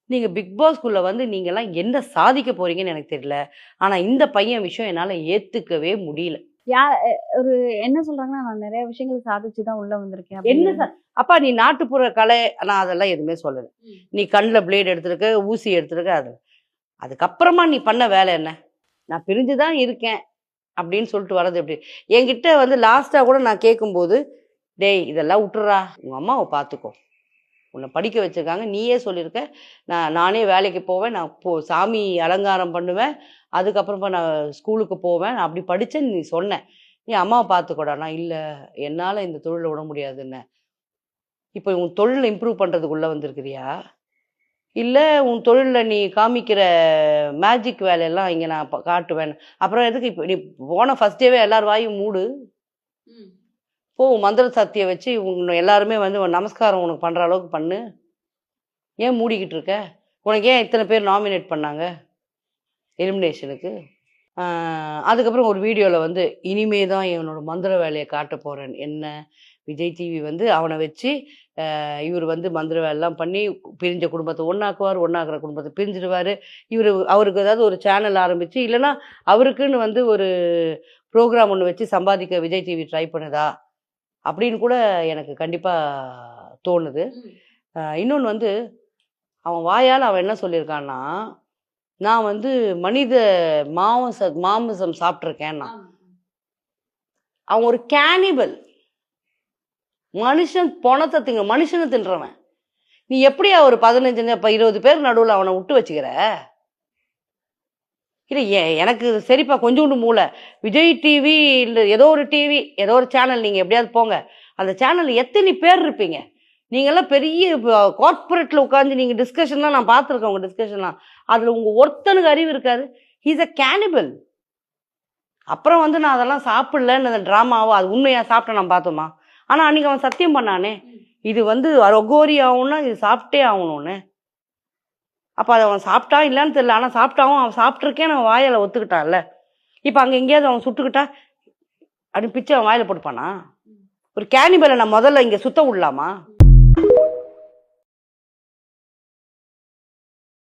நீங்க பிக் பாஸ்க்குள்ள வந்து நீங்கலாம் என்ன சாதிக்க போறீங்கன்னு எனக்கு தெரியல. ஆனா இந்த பையன் விஷயம் என்னால ஏத்துக்கவே முடியல. ஒரு என்ன சொல்றாங்கன்னா, நான் நெறைய விஷயங்கள் சாதிச்சு தான் உள்ள வந்திருக்கேன் என்ன அப்படிங்கிற அப்பா நீ நாட்டுப்புற கலை நான் அதெல்லாம் எதுவுமே சொல்லல. நீ கண்ல பிளேட் எடுத்திருக்க, ஊசி எடுத்திருக்க அது. அதுக்கப்புறமா நீ பண்ண வேலை என்ன? நான் பிரிஞ்சு தான் இருக்கேன் அப்படின்னு சொல்லிட்டு வர்றது எப்படி? என்கிட்ட வந்து லாஸ்ட்டா கூட நான் கேட்கும்போது, "டேய் இதெல்லாம் உட்டுர்றா. உங்க அம்மாவ பார்த்துக்கோ. உன்னை படிக்க வச்சிருக்காங்க. நீயே சொல்லியிருக்க. நானே வேலைக்கு போவேன். நான் சாமி அலங்காரம் பண்ணுவேன். அதுக்கப்புறமா நான் ஸ்கூலுக்கு போவேன். நான் அப்படி படிச்சேன்னு நீ சொன்ன. நீ அம்மாவ பார்த்துக்கோடா." நான் இல்ல என்னால இந்த தொழில விட முடியாதுன்னேன். இப்ப உன் தொழில இம்ப்ரூவ் பண்றதுக்கு உள்ள வந்திருக்கிறியா? இல்ல உன் தொழில்ல நீ காமிக்கிற மேஜிக் வேலையெல்லாம் இங்க நான் காட்டுவேன். அப்புறம் எதுக்கு இப்ப நீ போன ஃபர்ஸ்ட் டேவே எல்லார் வாயும் மூடு. போ மந்திர சக்திய வச்சு உன்ன எல்லாருமே வந்து ஒரு நமஸ்காரம் உனக்கு பண்ற அளவுக்கு பண்ணு. ஏன் மூடிக்கிட்டு இருக்க? உனக்கு ஏன் இத்தன பேர் நாமினேட் பண்ணாங்க? எலிமினேஷனுக்கு. அதுக்கப்புறம் ஒரு வீடியோல வந்து இனிமே தான் என்னோட மந்திர வேலைய காட்டப் போறேன். என்ன விஜய் டிவி வந்து அவன வச்சு இவரு வந்து மந்திர வேலைலாம் பண்ணி பிரிஞ்ச குடும்பத்த ஒண்ணாக்குவாரு. ஒண்ணாக்குற குடும்பத்த பிரிஞ்சுடுவாரு. அவருக்கு ஏதாவது ஒரு சேனல் ஆரம்பிச்சு, இல்லன்னா அவருக்குன்னு வந்து ஒரு ப்ரோகிராம் ஒண்ணு வச்சு சம்பாதிக்க விஜய் டிவி ட்ரை பண்ணுதா? அப்படின்னு கூட எனக்கு கண்டிப்பா தோணுது. இன்னொன்னு வந்து அவன் வாயால அவன் என்ன சொல்லியிருக்கான்னா, நான் வந்து மனித மாமிசம் சாப்பிட்டுருக்கேன்னா. அவன் ஒரு கேனிபல். மனுஷன் பொணத்த மனுஷன தின்றவன். நீ எப்படியா ஒரு 15 20 பேர் நடுவுல அவன விட்டு வச்சுக்கிற? இல்ல எனக்கு சரிப்பா கொஞ்சூண்டு மூளை. விஜய் டிவி இல்ல ஏதோ ஒரு டிவி, ஏதோ ஒரு சேனல் நீங்க எப்படியாவது போங்க. அந்த சேனல்ல எத்தனை பேர் இருப்பீங்க? நீங்கலாம் பெரிய கார்ப்பரேட்ல உட்கார்ந்து நீங்க டிஸ்கஷன்லாம் நான் பார்த்துருக்கேன் உங்க டிஸ்கஷன்லாம். அதுல உங்க ஒருத்தனுக்கு அறிவு இருக்காது. He is a cannibal. அப்புறம் வந்து நான் அதெல்லாம் சாப்பிடலன்னு அந்த டிராமாவோ அது உண்மையா சாப்பிட்ட நான் பார்த்தோமா? ஆனா அன்னைக்கு அவன் சத்தியம் பண்ணானே. இது வந்து அகோரி ஆகும்னா இது சாப்பிட்டே ஆகணும்னு. அப்ப அத அவன் சாப்பிட்டான் இல்லன்னு தெரியல. ஆனா சாப்பிட்டாவும் அவன் சாப்பிட்டுருக்கேன்னு அவன் வாயால ஒத்துக்கிட்டான்ல. இப்ப அங்க எங்கேயாவது அவன் சுட்டுக்கிட்டா அப்படின்னு பிச்சு அவன் வாயில போட்டுப்பானா? ஒரு கேனிபலை நான் முதல்ல இங்க சுத்த விடலாமா?